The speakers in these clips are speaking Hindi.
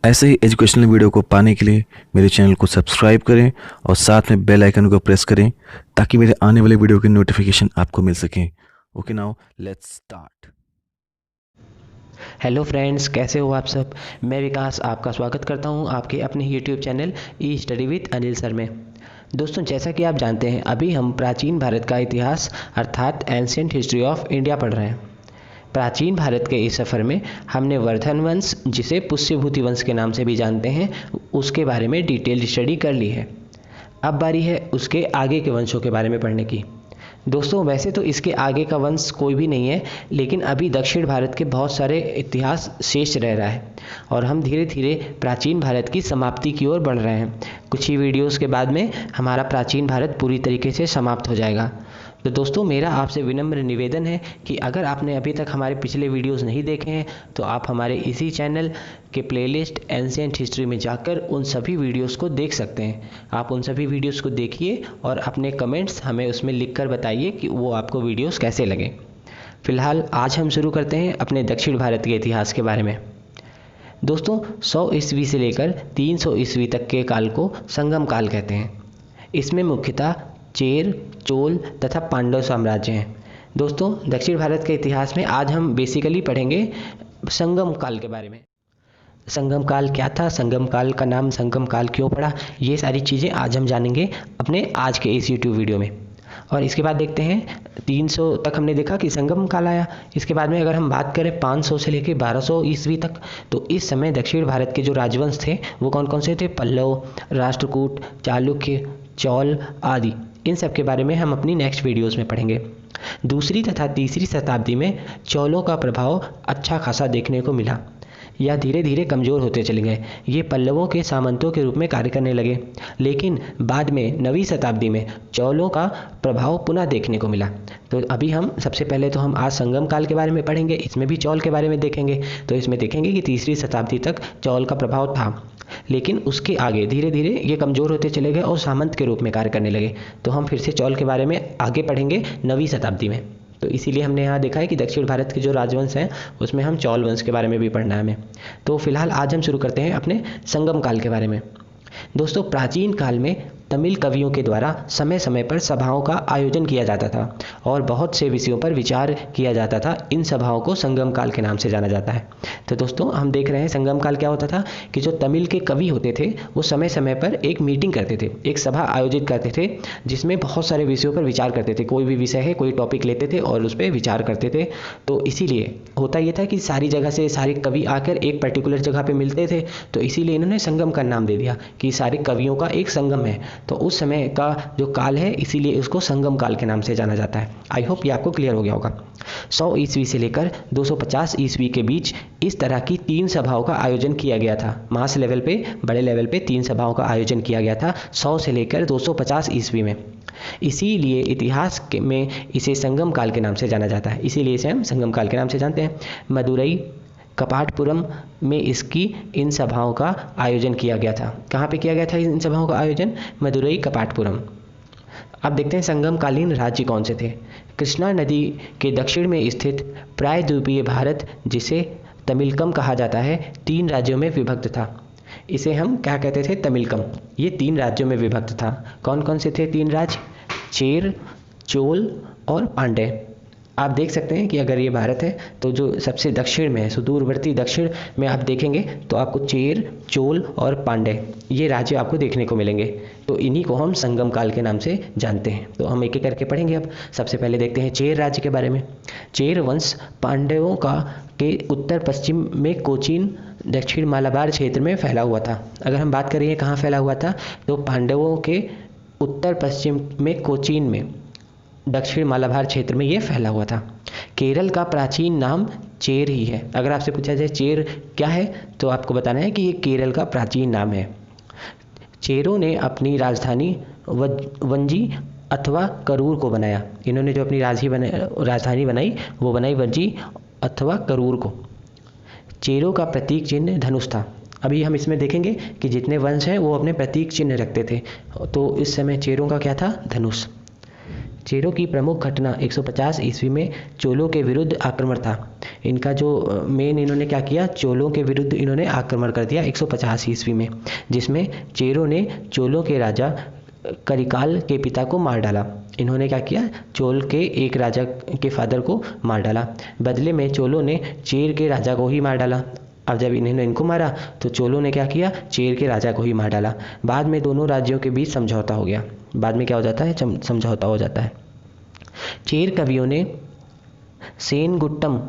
ऐसे ही एजुकेशनल वीडियो को पाने के लिए मेरे चैनल को सब्सक्राइब करें और साथ में बेल आइकन को प्रेस करें ताकि मेरे आने वाले वीडियो की नोटिफिकेशन आपको मिल सके। Okay, now let's start. Hello friends, कैसे हो आप सब। मैं विकास आपका स्वागत करता हूं आपके अपने YouTube channel E study with Anil sir में। दोस्तों, जैसा कि आप जानते हैं, अभी हम प्राचीन भारत का इतिहास अर्थात एंशिएंट हिस्ट्री ऑफ इंडिया पढ़ रहे हैं। प्राचीन भारत के इस सफ़र में हमने वर्धन वंश, जिसे पुष्यभूति वंश के नाम से भी जानते हैं, उसके बारे में डिटेल्ड स्टडी कर ली है। अब बारी है उसके आगे के वंशों के बारे में पढ़ने की। दोस्तों, वैसे तो इसके आगे का वंश कोई भी नहीं है, लेकिन अभी दक्षिण भारत के बहुत सारे इतिहास शेष रह रहा है और हम धीरे धीरे प्राचीन भारत की समाप्ति की ओर बढ़ रहे हैं। कुछ ही वीडियोस के बाद में हमारा प्राचीन भारत पूरी तरीके से समाप्त हो जाएगा। तो दोस्तों, मेरा आपसे विनम्र निवेदन है कि अगर आपने अभी तक हमारे पिछले वीडियोस नहीं देखे हैं तो आप हमारे इसी चैनल के प्लेलिस्ट एंशिएंट हिस्ट्री में जाकर उन सभी वीडियोस को देख सकते हैं। आप उन सभी वीडियोस को देखिए और अपने कमेंट्स हमें उसमें लिखकर बताइए कि वो आपको वीडियोस कैसे लगे। फिलहाल आज हम शुरू करते हैं अपने दक्षिण भारत के इतिहास के बारे में। दोस्तों, 100 ईस्वी से लेकर 300 ईस्वी तक के काल को संगम काल कहते हैं। इसमें मुख्यतः चेर, चोल तथा पांडव साम्राज्य हैं। दोस्तों, दक्षिण भारत के इतिहास में आज हम बेसिकली पढ़ेंगे संगम काल के बारे में। संगम काल क्या था, संगम काल का नाम संगम काल क्यों पड़ा, ये सारी चीज़ें आज हम जानेंगे अपने आज के इस यूट्यूब वीडियो में। और इसके बाद देखते हैं 300 तक हमने देखा कि संगम काल आया। इसके बाद में अगर हम बात करें 500 से लेकर 1200 ईस्वी तक, तो इस समय दक्षिण भारत के जो राजवंश थे वो कौन कौन से थे? पल्लव, राष्ट्रकूट, चालुक्य, चौल आदि। इन सब के बारे में हम अपनी नेक्स्ट वीडियोस में पढ़ेंगे। दूसरी तथा तीसरी शताब्दी में चौलों का प्रभाव अच्छा खासा देखने को मिला। यह धीरे धीरे कमज़ोर होते चले गए। ये पल्लवों के सामंतों के रूप में कार्य करने लगे, लेकिन बाद में 9वीं शताब्दी में चौलों का प्रभाव पुनः देखने को मिला। तो अभी हम सबसे पहले तो हम आज संगम काल के बारे में पढ़ेंगे, इसमें भी चौल के बारे में देखेंगे। तो इसमें देखेंगे कि तीसरी शताब्दी तक चौल का प्रभाव था, लेकिन उसके आगे धीरे धीरे ये कमज़ोर होते चले गए और सामंत के रूप में कार्य करने लगे। तो हम फिर से चौल के बारे में आगे पढ़ेंगे 9वीं शताब्दी में। तो इसीलिए हमने यहाँ देखा है कि दक्षिण भारत के जो राजवंश हैं उसमें हम चौल वंश के बारे में भी पढ़ना है हमें। तो फिलहाल आज हम शुरू करते हैं अपने संगम काल के बारे में। दोस्तों, प्राचीन काल में तमिल कवियों के द्वारा समय समय पर सभाओं का आयोजन किया जाता था और बहुत से विषयों पर विचार किया जाता था। इन सभाओं को संगम काल के नाम से जाना जाता है। तो दोस्तों, हम देख रहे हैं संगम काल क्या होता था कि जो तमिल के कवि होते थे वो समय समय पर एक मीटिंग करते थे, एक सभा आयोजित करते थे, जिसमें बहुत सारे विषयों पर विचार करते थे। कोई भी विषय है, कोई टॉपिक लेते थे और उस पर विचार करते थे। तो इसीलिए होता ये था कि सारी जगह से सारे कवि आकर एक पर्टिकुलर जगह पे मिलते थे। तो इसीलिए इन्होंने संगम का नाम दे दिया कि सारे कवियों का एक संगम है। तो उस समय का जो काल है, इसीलिए उसको संगम काल के नाम से जाना जाता है। आई होप ये आपको क्लियर हो गया होगा। 100 ईस्वी से लेकर 250 ईस्वी के बीच इस तरह की 3 सभाओं का आयोजन किया गया था। मास लेवल पे, बड़े लेवल पे 3 सभाओं का आयोजन किया गया था 100 से लेकर 250 ईस्वी में। इसीलिए इतिहास में इसे संगम काल के नाम से जाना जाता है। इसीलिए इसे हम संगम काल के नाम से जानते हैं। मदुरई, कपाटपुरम में इसकी इन सभाओं का आयोजन किया गया था। कहाँ पे किया गया था इन सभाओं का आयोजन? मदुरई, कपाटपुरम। अब देखते हैं संगमकालीन राज्य कौन से थे। कृष्णा नदी के दक्षिण में स्थित प्रायद्वीपीय भारत, जिसे तमिलकम कहा जाता है, 3 राज्यों में विभक्त था। इसे हम क्या कहते थे? तमिलकम। ये 3 राज्यों में विभक्त था। कौन कौन से थे 3 राज्य? चेर, चोल और पांड्य। आप देख सकते हैं कि अगर ये भारत है तो जो सबसे दक्षिण में है, सुदूरवर्ती दक्षिण में आप देखेंगे तो आपको चेर, चोल और पांड्य ये राज्य आपको देखने को मिलेंगे। तो इन्हीं को हम संगम काल के नाम से जानते हैं। तो हम एक एक करके पढ़ेंगे। अब सबसे पहले देखते हैं चेर राज्य के बारे में। चेर वंश पांड्यों का के उत्तर पश्चिम में कोचीन, दक्षिण मालाबार क्षेत्र में फैला हुआ था। अगर हम बात करें कहाँ फैला हुआ था, तो पांडवों के उत्तर पश्चिम में कोचीन में, दक्षिण मालाबार क्षेत्र में ये फैला हुआ था। केरल का प्राचीन नाम चेर ही है। अगर आपसे पूछा जाए चेर क्या है, तो आपको बताना है कि ये केरल का प्राचीन नाम है। चेरों ने अपनी राजधानी वंजी अथवा करूर को बनाया। इन्होंने जो अपनी राजधानी बनाई वो बनाई वंजी अथवा करूर को। चेरों का प्रतीक चिन्ह धनुष था। अभी हम इसमें देखेंगे कि जितने वंश हैं वो अपने प्रतीक चिन्ह रखते थे। तो इस समय चेरों का क्या था? धनुष। चेरों की प्रमुख घटना 150 ईस्वी में चोलों के विरुद्ध आक्रमण था। इनका जो मेन इन्होंने क्या किया, चोलों के विरुद्ध इन्होंने आक्रमण कर दिया 150 ईस्वी में, जिसमें चेरों ने चोलों के राजा करिकाल के पिता को मार डाला। इन्होंने क्या किया, चोल के एक राजा के फादर को मार डाला। बदले में चोलों ने चेर के राजा को ही मार डाला। अब जब इन्होंने इनको मारा तो चोलों ने क्या किया, चेर के राजा को ही मार डाला। बाद में दोनों राज्यों के बीच समझौता हो गया। बाद में क्या हो जाता है, समझौता हो जाता है। चेर कवियों ने सेनगुट्टम,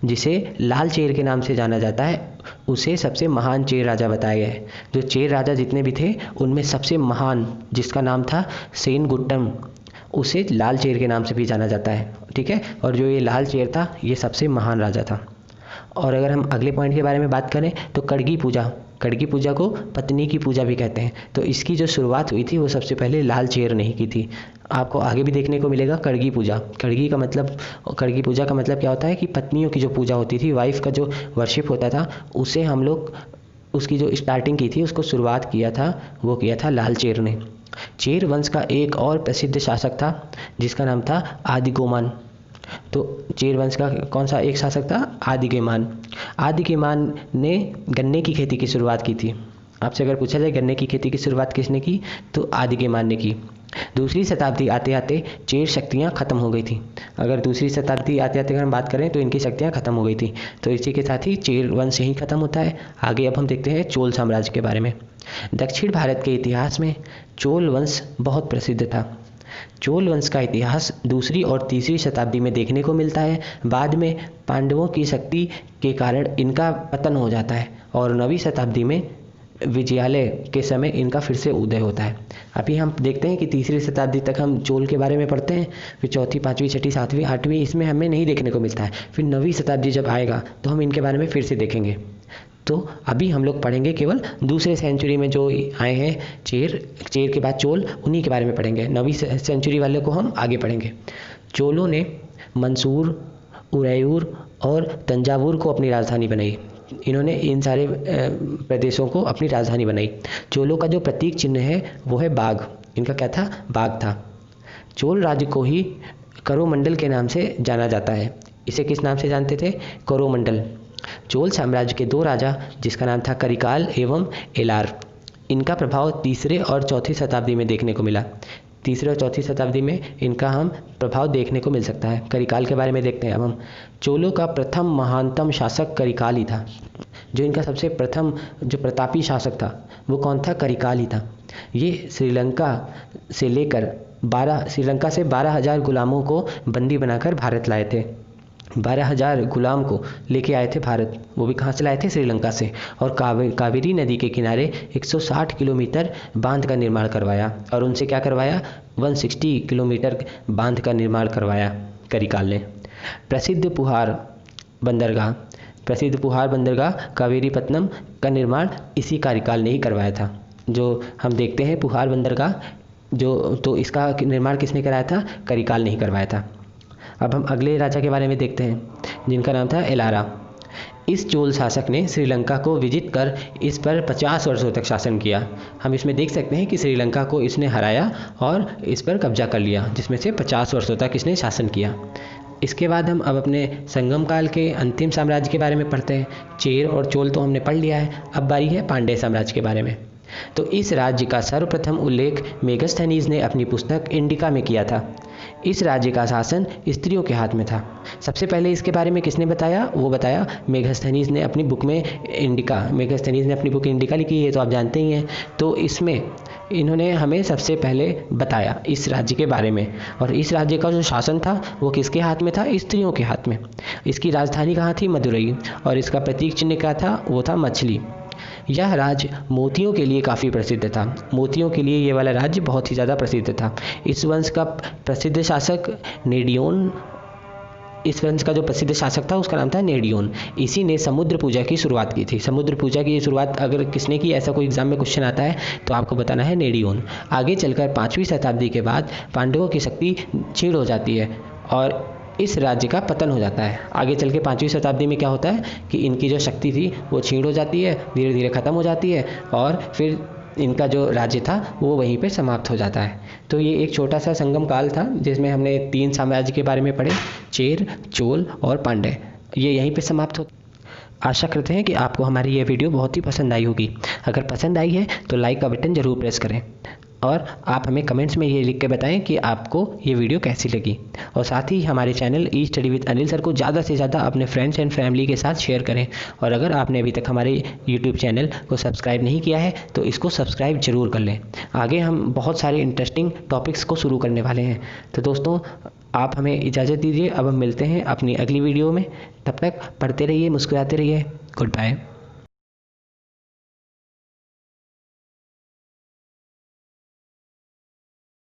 जिसे लाल चेर के नाम से जाना जाता है, उसे सबसे महान चेर राजा बताया गया है। जो चेर राजा जितने भी थे उनमें सबसे महान, जिसका नाम था सेनगुट्टम, उसे लाल चेर के नाम से भी जाना जाता है। ठीक है, और जो ये लाल चेर था ये सबसे महान राजा था। और अगर हम अगले पॉइंट के बारे में बात करें तो कड़गी पूजा को पत्नी की पूजा भी कहते हैं। तो इसकी जो शुरुआत हुई थी वो सबसे पहले लाल चेर ने ही की थी। आपको आगे भी देखने को मिलेगा कड़गी पूजा। कड़गी पूजा का मतलब क्या होता है कि पत्नियों की जो पूजा होती थी, वाइफ का जो वर्शिप होता था, उसे हम लोग, उसकी जो स्टार्टिंग की थी, उसको शुरुआत किया था, वो किया था लाल चेर ने। चेर वंश का एक और प्रसिद्ध शासक था जिसका नाम था आदिगोमान। तो चेर वंश का कौन सा एक शासक था, आदिगेमान ने गन्ने की खेती की शुरुआत की थी। आपसे अगर पूछा जाए गन्ने की खेती की शुरुआत किसने की, तो आदिगेमान ने की। दूसरी शताब्दी आते आते चेर शक्तियाँ खत्म हो गई थी। अगर दूसरी शताब्दी आते आते अगर हम बात करें तो इनकी शक्तियाँ खत्म हो गई थी। तो इसी के साथ ही चेर वंश यहीं खत्म होता है। आगे अब हम देखते हैं चोल साम्राज्य के बारे में। दक्षिण भारत के इतिहास में चोल वंश बहुत प्रसिद्ध था। चोल वंश का इतिहास दूसरी और तीसरी शताब्दी में देखने को मिलता है। बाद में पांडवों की शक्ति के कारण इनका पतन हो जाता है और 9वीं शताब्दी में विजयालय के समय इनका फिर से उदय होता है। अभी हम देखते हैं कि तीसरी शताब्दी तक हम चोल के बारे में पढ़ते हैं, फिर चौथी, पाँचवीं, छठी, सातवीं, आठवीं इसमें हमें नहीं देखने को मिलता है। फिर 9वीं शताब्दी जब आएगा तो हम इनके बारे में फिर से देखेंगे। तो अभी हम लोग पढ़ेंगे केवल दूसरे सेंचुरी में जो आए हैं चेर के बाद चोल, उन्हीं के बारे में पढ़ेंगे। 9वीं सेंचुरी वाले को हम आगे पढ़ेंगे। चोलों ने मंसूर, उरैयूर और तंजावुर को अपनी राजधानी बनाई। इन्होंने इन सारे प्रदेशों को अपनी राजधानी बनाई। चोलों का जो प्रतीक चिन्ह है वो है बाघ। इनका क्या था, बाघ था। चोल राज्य को ही करोमंडल के नाम से जाना जाता है। इसे किस नाम से जानते थे, कोरोमंडल। चोल साम्राज्य के 2 राजा, जिसका नाम था करिकाल एवं एलार, इनका प्रभाव तीसरे और चौथी शताब्दी में देखने को मिला। तीसरे और चौथी शताब्दी में इनका हम प्रभाव देखने को मिल सकता है। करिकाल के बारे में देखते हैं अब हम। चोलों का प्रथम महानतम शासक करिकाल ही था। जो इनका सबसे प्रथम जो प्रतापी शासक था वो कौन था, करिकाल ही था। ये श्रीलंका से 12,000 गुलामों को बंदी बनाकर भारत लाए थे। 12,000 गुलाम को लेके आए थे भारत। वो भी कहाँ से लाए थे, श्रीलंका से। और कावेरी नदी के किनारे 160 किलोमीटर बांध का निर्माण करवाया। और उनसे क्या करवाया, 160 किलोमीटर बांध का निर्माण करवाया करिकाल ने। प्रसिद्ध पुहार बंदरगाह कावेरीपत्तनम का निर्माण इसी करिकाल ने ही करवाया था। जो हम देखते हैं पुहार बंदरगाह, तो इसका निर्माण किसने कराया था, करिकाल ने ही करवाया था। अब हम अगले राजा के बारे में देखते हैं जिनका नाम था एलारा। इस चोल शासक ने श्रीलंका को विजित कर इस पर 50 वर्षों तक शासन किया। हम इसमें देख सकते हैं कि श्रीलंका को इसने हराया और इस पर कब्जा कर लिया, जिसमें से 50 वर्षों तक इसने शासन किया। इसके बाद हम अब अपने संगम काल के अंतिम साम्राज्य के बारे में पढ़ते हैं। चेर और चोल तो हमने पढ़ लिया है, अब बारी है पांड्य साम्राज्य के बारे में। तो इस राज्य का सर्वप्रथम उल्लेख मेगस्थनीज ने अपनी पुस्तक इंडिका में किया था। इस राज्य का शासन स्त्रियों के हाथ में था। सबसे पहले इसके बारे में किसने बताया, वो बताया मेगस्थनीज ने अपनी बुक इंडिका लिखी है, तो आप जानते ही हैं। तो इसमें इन्होंने हमें सबसे पहले बताया इस राज्य के बारे में। और इस राज्य का जो शासन था वो किसके हाथ में था, स्त्रियों के हाथ में। इसकी राजधानी कहाँ थी, मदुरई। और इसका प्रतीक चिन्ह क्या था, वो था मछली। यह राज्य मोतियों के लिए काफ़ी प्रसिद्ध था। मोतियों के लिए ये वाला राज्य बहुत ही ज़्यादा प्रसिद्ध था। इस वंश का प्रसिद्ध शासक नेडियोन, इस वंश का जो प्रसिद्ध शासक था उसका नाम था नेडियोन। इसी ने समुद्र पूजा की शुरुआत की थी। समुद्र पूजा की शुरुआत अगर किसने की, ऐसा कोई एग्जाम में क्वेश्चन आता है तो आपको बताना है नेडियोन। आगे चलकर 5वीं शताब्दी के बाद पांडवों की शक्ति क्षीण हो जाती है और इस राज्य का पतन हो जाता है। आगे चल के 5वीं शताब्दी में क्या होता है कि इनकी जो शक्ति थी वो क्षीण हो जाती है, धीरे धीरे ख़त्म हो जाती है। और फिर इनका जो राज्य था वो वहीं पे समाप्त हो जाता है। तो ये एक छोटा सा संगम काल था जिसमें हमने 3 साम्राज्य के बारे में पढ़े, चेर, चोल और पांड्य। ये यहीं पे समाप्त हो। आशा करते हैं कि आपको हमारी ये वीडियो बहुत ही पसंद आई होगी। अगर पसंद आई है तो लाइक का बटन ज़रूर प्रेस करें और आप हमें कमेंट्स में ये लिख के बताएं कि आपको ये वीडियो कैसी लगी। और साथ ही हमारे channel E study with Anil sir को ज़्यादा से ज़्यादा अपने फ्रेंड्स एंड फैमिली के साथ शेयर करें। और अगर आपने अभी तक हमारे यूट्यूब चैनल को सब्सक्राइब नहीं किया है तो इसको सब्सक्राइब ज़रूर कर लें। आगे हम बहुत सारे इंटरेस्टिंग टॉपिक्स को शुरू करने वाले हैं। तो दोस्तों, आप हमें इजाज़त दीजिए। अब हम मिलते हैं अपनी अगली वीडियो में। तब तक पढ़ते रहिए, मुस्कुराते रहिए। Good bye.